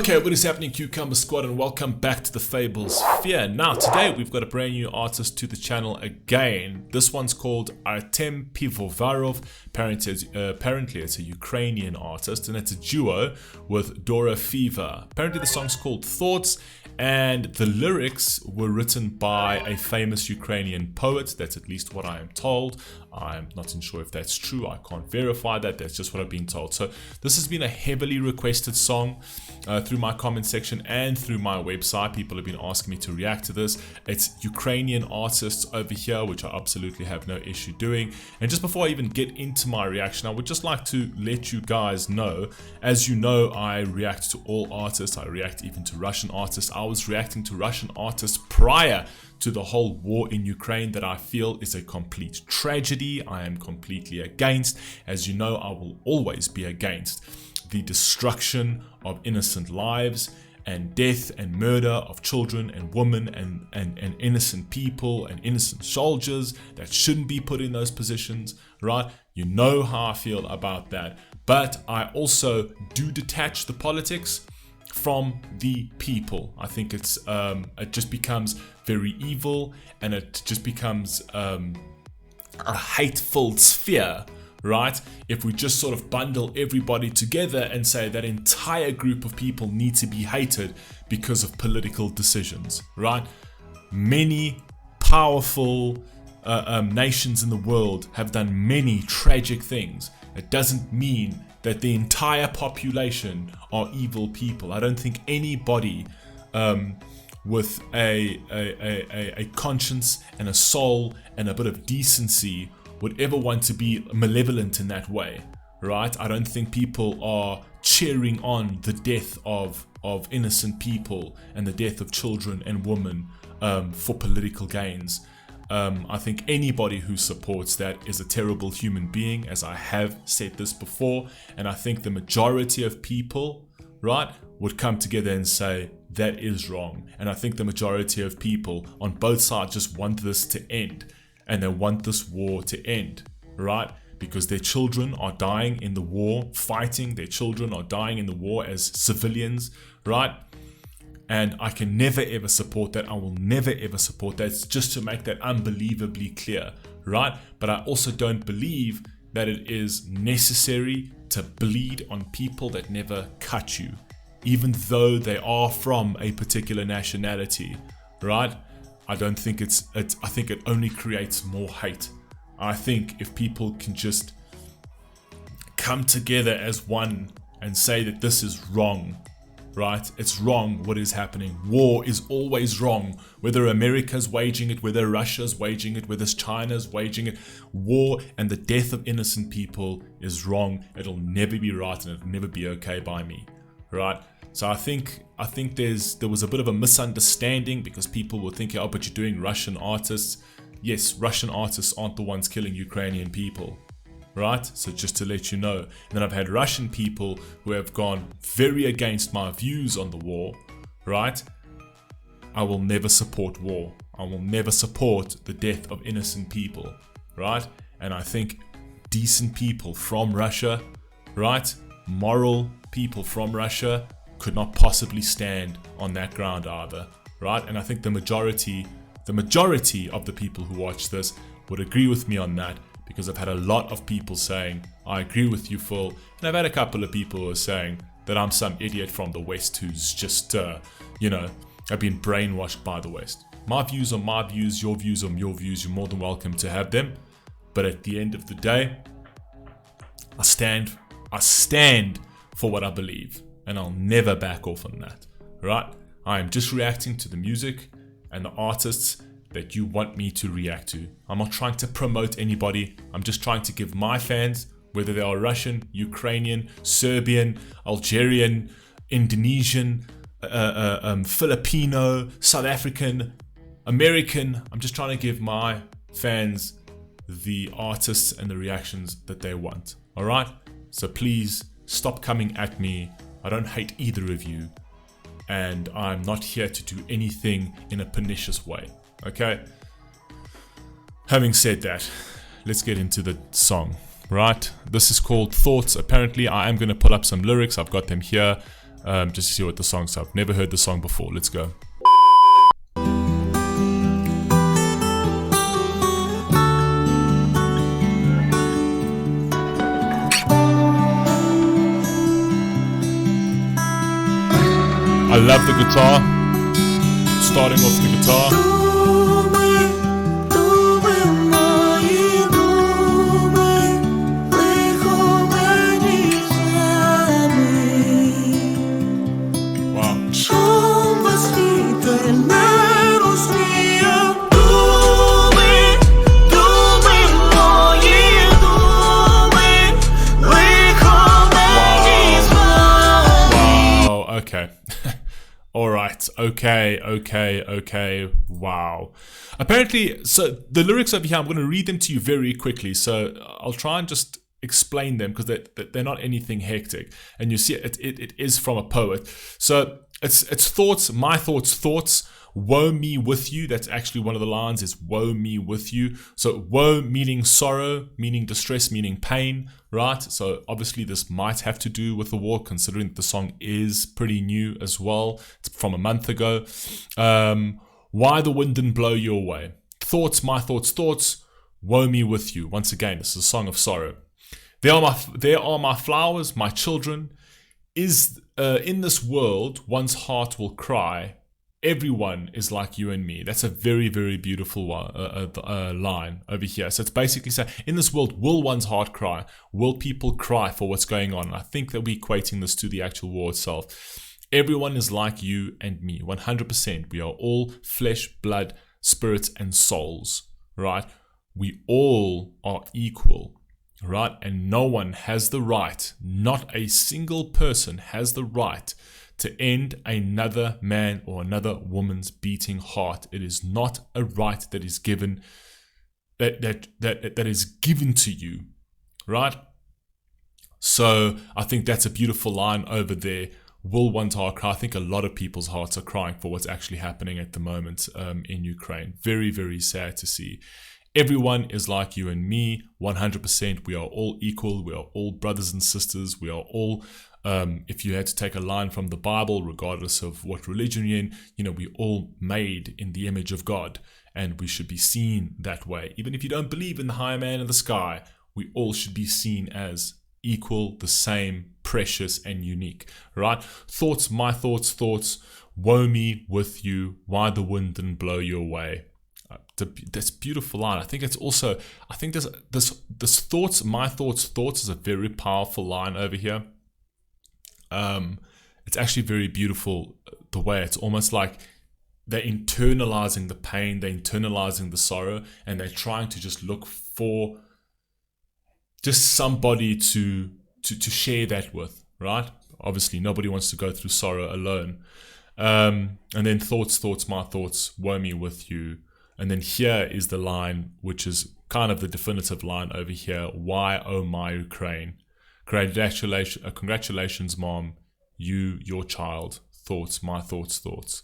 Okay, what is happening, Cucumber Squad, and welcome back to the Fable Sphere. Now, today we've got a brand new artist to the channel again. This one's called Artem Pivovarov. Apparently it's a Ukrainian artist, and it's a duo with DOROFEEVA. Apparently the song's called Thoughts, and the lyrics were written by a famous Ukrainian poet. That's at least what I am told. I'm not sure if that's true. I can't verify that. That's just what I've been told. So this has been a heavily requested song through my comment section and through my website. People have been asking me to react to this. It's Ukrainian artists over here, which I absolutely have no issue doing. And just before I even get into my reaction, I would just like to let you guys know, as you know, I react to all artists. I react even to Russian artists. I was reacting to Russian artists prior to the whole war in Ukraine that I feel is a complete tragedy. I am completely against. As you know, I will always be against the destruction of innocent lives and death and murder of children and women and innocent people and innocent soldiers that shouldn't be put in those positions, right? You know how I feel about that. But I also do detach the politics from the people. I think it's it just becomes very evil, and it just becomes a hateful sphere, right? If we just sort of bundle everybody together and say that entire group of people need to be hated because of political decisions, right? Many powerful nations in the world have done many tragic things. It doesn't mean that the entire population are evil people. I don't think anybody with a conscience and a soul and a bit of decency would ever want to be malevolent in that way, right? I don't think people are cheering on the death of innocent people and the death of children and women for political gains. I think anybody who supports that is a terrible human being, as I have said this before, and I think the majority of people, right, would come together and say that is wrong. And I think the majority of people on both sides just want this to end, and they want this war to end, right? Because their children are dying in the war fighting, their children are dying in the war as civilians, right? And I can never ever support that. I will never ever support that. It's just to make that unbelievably clear, right? But I also don't believe that it is necessary to bleed on people that never cut you, even though they are from a particular nationality, right? I don't think I think it only creates more hate. I think if people can just come together as one and say that this is wrong, right? It's wrong what is happening. War is always wrong. Whether America's waging it, whether Russia's waging it, whether China's waging it, war and the death of innocent people is wrong. It'll never be right, and it'll never be okay by me, right? So I think there was a bit of a misunderstanding, because people were thinking, oh, but you're doing Russian artists. Yes, Russian artists aren't the ones killing Ukrainian people, right? So just to let you know. And then I've had Russian people who have gone very against my views on the war, right? I will never support war. I will never support the death of innocent people, right? And I think decent people from Russia, right? Moral people from Russia could not possibly stand on that ground either, right? And I think the majority of the people who watch this would agree with me on that, because I've had a lot of people saying, I agree with you, Phil. And I've had a couple of people who are saying that I'm some idiot from the West who's just, I've been brainwashed by the West. My views are my views, your views are your views. You're more than welcome to have them. But at the end of the day, I stand for what I believe, and I'll never back off on that, right? I am just reacting to the music and the artists that you want me to react to. I'm not trying to promote anybody. I'm just trying to give my fans, whether they are Russian, Ukrainian, Serbian, Algerian, Indonesian, Filipino, South African, American, I'm just trying to give my fans the artists and the reactions that they want. All right? So please stop coming at me. I don't hate either of you, and I'm not here to do anything in a pernicious way. Okay, having said that, let's get into the song, right? This is called Thoughts. Apparently I am going to pull up some lyrics. I've got them here. just to see what the song's up. Never heard the song before. Let's go. I love the guitar, starting off the guitar. Okay. Alright, okay, wow. Apparently, so the lyrics over here, I'm going to read them to you very quickly, so I'll try and just explain them because they're not anything hectic. And you see, it is from a poet. So it's thoughts, my thoughts, woe me with you. That's actually one of the lines is woe me with you. So woe meaning sorrow, meaning distress, meaning pain, right? So obviously this might have to do with the war, considering that the song is pretty new as well. It's from a month ago. Why the wind didn't blow you away. Thoughts, my thoughts, woe me with you. Once again, this is a song of sorrow. There are my flowers, my children. In this world, one's heart will cry. Everyone is like you and me. That's a very, very beautiful line over here. So it's basically saying, in this world, will one's heart cry? Will people cry for what's going on? And I think that we're equating this to the actual war itself. Everyone is like you and me, 100%. We are all flesh, blood, spirits, and souls, right? We all are equal, right? And no one has the right, not a single person has the right to end another man or another woman's beating heart. It is not a right that is given that is given to you, right? So I think that's a beautiful line over there. Will one's heart cry? I think a lot of people's hearts are crying for what's actually happening at the moment in Ukraine. Very, very sad to see. Everyone is like you and me, 100%. We are all equal. We are all brothers and sisters. We are all, if you had to take a line from the Bible, regardless of what religion you're in, we all made in the image of God, and we should be seen that way. Even if you don't believe in the higher man in the sky, we all should be seen as equal, the same, precious, and unique, right? Thoughts, my thoughts, woe me with you, why the wind didn't blow you away. That's a beautiful line. I think this thoughts, my thoughts is a very powerful line over here. It's actually very beautiful the way it's almost like they're internalizing the pain, they're internalizing the sorrow, and they're trying to just look for just somebody to share that with, right? Obviously, nobody wants to go through sorrow alone. And then thoughts, my thoughts, woe me with you. And then here is the line, which is kind of the definitive line over here. Why, oh my Ukraine? Congratulations, mom. Your child. Thoughts, my thoughts.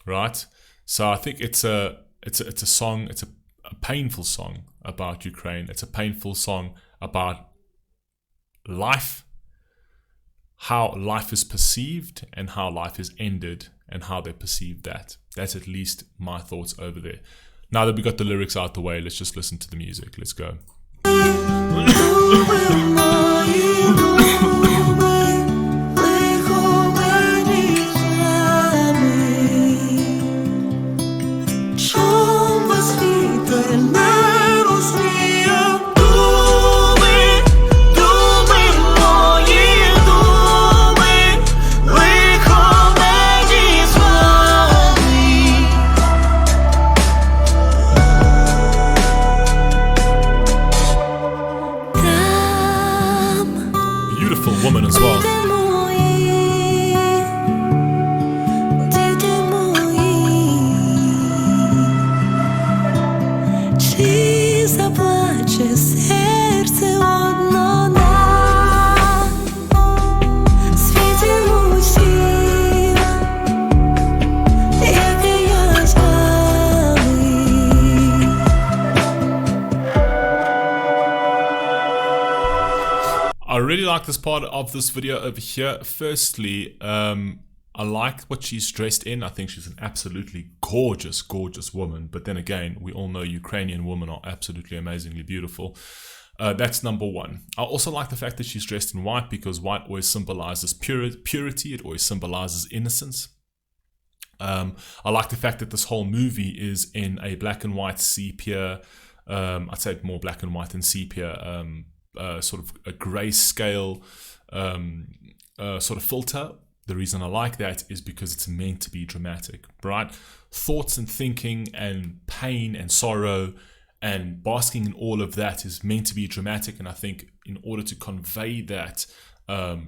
Right? So I think it's a song. It's a painful song about Ukraine. It's a painful song about life, how life is perceived and how life is ended and how they perceive that. That's at least my thoughts over there. Now that we got the lyrics out the way, let's just listen to the music. Let's go. like this part of this video over here. Firstly, I like what she's dressed in. I think she's an absolutely gorgeous, gorgeous woman. But then again, we all know Ukrainian women are absolutely amazingly beautiful. That's number one. I also like the fact that she's dressed in white, because white always symbolizes purity. It always symbolizes innocence. I like the fact that this whole movie is in a black and white sepia, I'd say more black and white than sepia, sort of a grayscale sort of filter. The reason I like that is because it's meant to be dramatic, right? Thoughts and thinking and pain and sorrow and basking in all of that is meant to be dramatic. And I think in order to convey that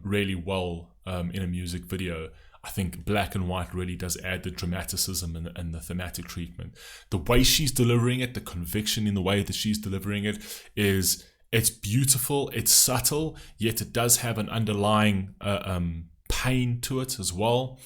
really well in a music video, I think black and white really does add the dramaticism and the thematic treatment. The way she's delivering it, the conviction in the way that she's delivering it it's beautiful, it's subtle, yet it does have an underlying pain to it as well,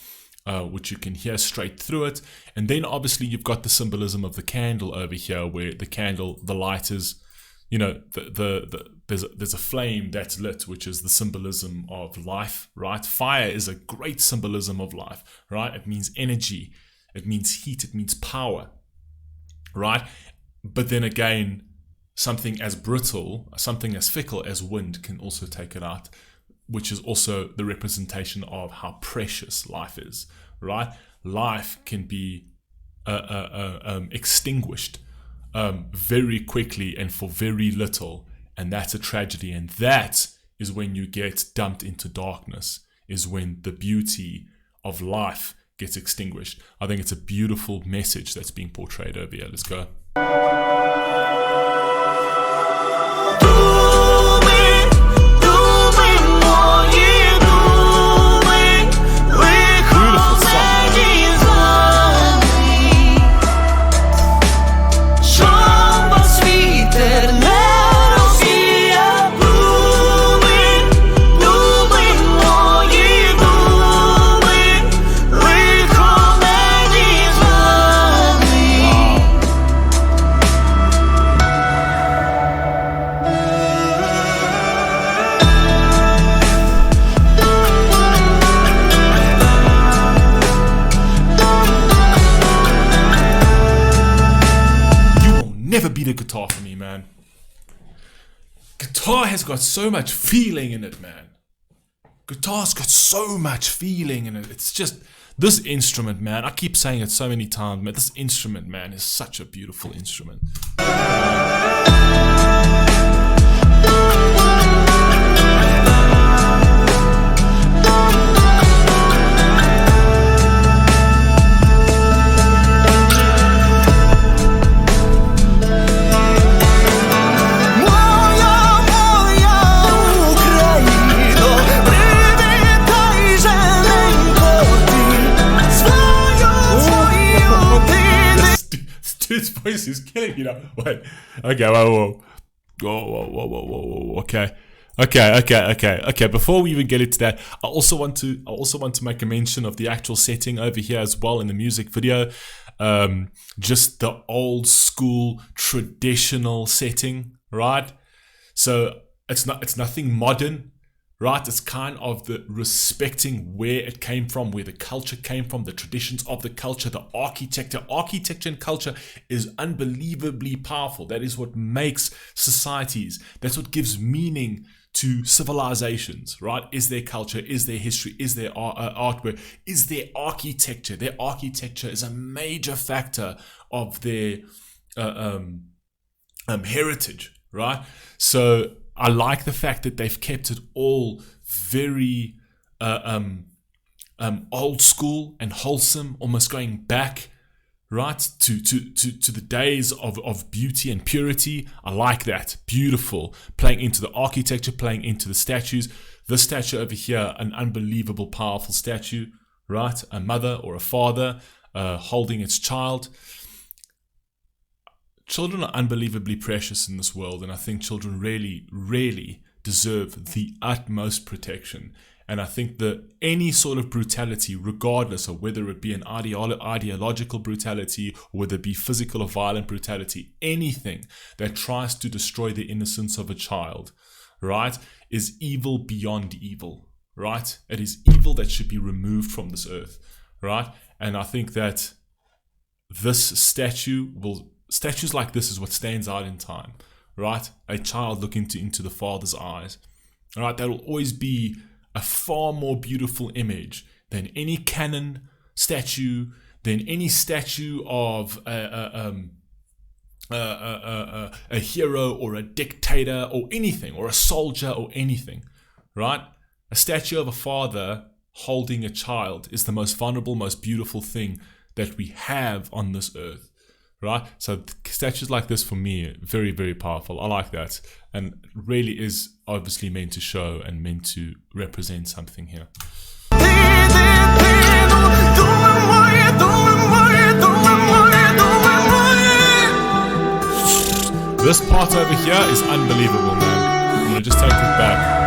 which you can hear straight through it. And then obviously you've got the symbolism of the candle over here, where the candle, the light is, you know, there's a flame that's lit, which is the symbolism of life, right? Fire is a great symbolism of life, right? It means energy, it means heat, it means power, right? But then again, something as brittle, something as fickle as wind can also take it out, which is also the representation of how precious life is, right? Life can be extinguished very quickly and for very little, and that's a tragedy. And that is when you get dumped into darkness, is when the beauty of life gets extinguished. I think it's a beautiful message that's being portrayed over here. Let's go. Never beat a guitar for me, man. Guitar has got so much feeling in it, man. Guitar's got so much feeling in it. It's just, this instrument, man, I keep saying it so many times, man, this instrument, man, is such a beautiful instrument. His voice is killing me now. Wait. Okay, whoa. Okay. Before we even get into that, I also want to make a mention of the actual setting over here as well in the music video. Just the old school traditional setting, right? So it's nothing modern, right? It's kind of the respecting where it came from, where the culture came from, the traditions of the culture, the architecture. Architecture and culture is unbelievably powerful. That is what makes societies. That's what gives meaning to civilizations, right? Is their culture, is their history, is their artwork, is their architecture. Their architecture is a major factor of their heritage, right? So I like the fact that they've kept it all very old school and wholesome, almost going back, right, to the days of beauty and purity. I like that. Beautiful. Playing into the architecture, playing into the statues. This statue over here, an unbelievable, powerful statue, right? A mother or a father holding its child. Children are unbelievably precious in this world, and I think children really, really deserve the utmost protection. And I think that any sort of brutality, regardless of whether it be an ideological brutality, or whether it be physical or violent brutality, anything that tries to destroy the innocence of a child, right, is evil beyond evil, right? It is evil that should be removed from this earth, right? And I think that statues like this is what stands out in time, right? A child looking into the Father's eyes, all right? That will always be a far more beautiful image than any canon statue, than any statue of a hero or a dictator or anything, or a soldier or anything, right? A statue of a father holding a child is the most vulnerable, most beautiful thing that we have on this earth, right? So statues like this for me, very, very powerful. I like that, and really is obviously meant to show and meant to represent something here. This part over here is unbelievable, man. I'm gonna just take it back.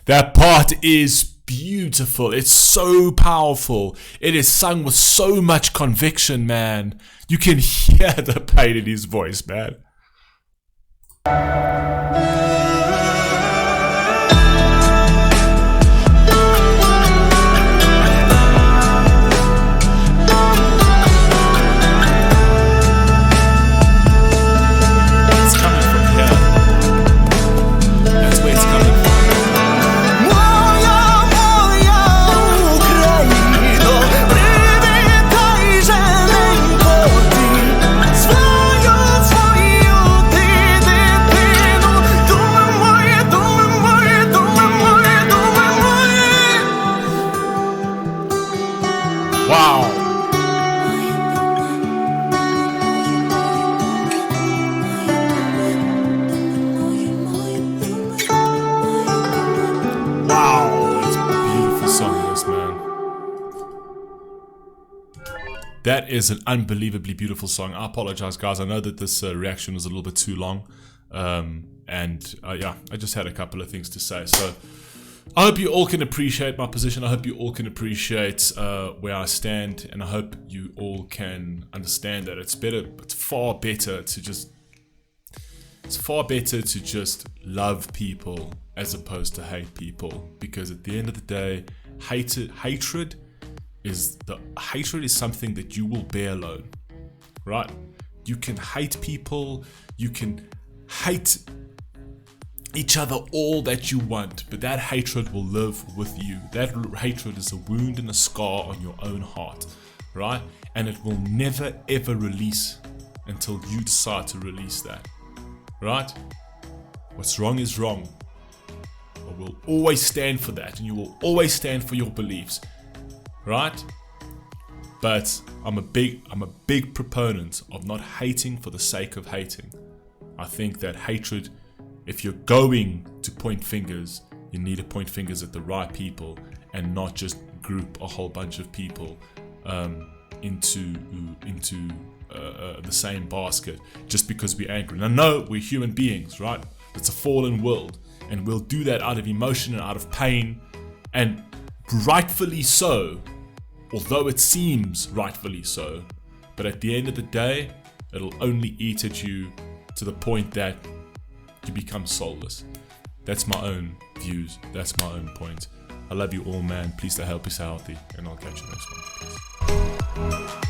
That part is beautiful. It's so powerful. It is sung with so much conviction, man. You can hear the pain in his voice, man. That is an unbelievably beautiful song. I apologize, guys. I know that this reaction was a little bit too long. Yeah, I just had a couple of things to say. So I hope you all can appreciate my position. I hope you all can appreciate where I stand. And I hope you all can understand that it's far better to just love people as opposed to hate people. Because at the end of the day, hatred is something that you will bear alone, right? You can hate people, you can hate each other all that you want, but that hatred will live with you. That hatred is a wound and a scar on your own heart, right? And it will never ever release until you decide to release that, right? What's wrong is wrong. I will always stand for that, and you will always stand for your beliefs, right? But I'm a big proponent of not hating for the sake of hating. I think that hatred, if you're going to point fingers, you need to point fingers at the right people and not just group a whole bunch of people into the same basket just because we're angry. Now, no, we're human beings, right? It's a fallen world, and we'll do that out of emotion and out of pain, and rightfully so, although it seems rightfully so. But at the end of the day, it'll only eat at you to the point that you become soulless. That's my own views. That's my own point. I love you all, man. Please stay healthy, and I'll catch you next one. Peace.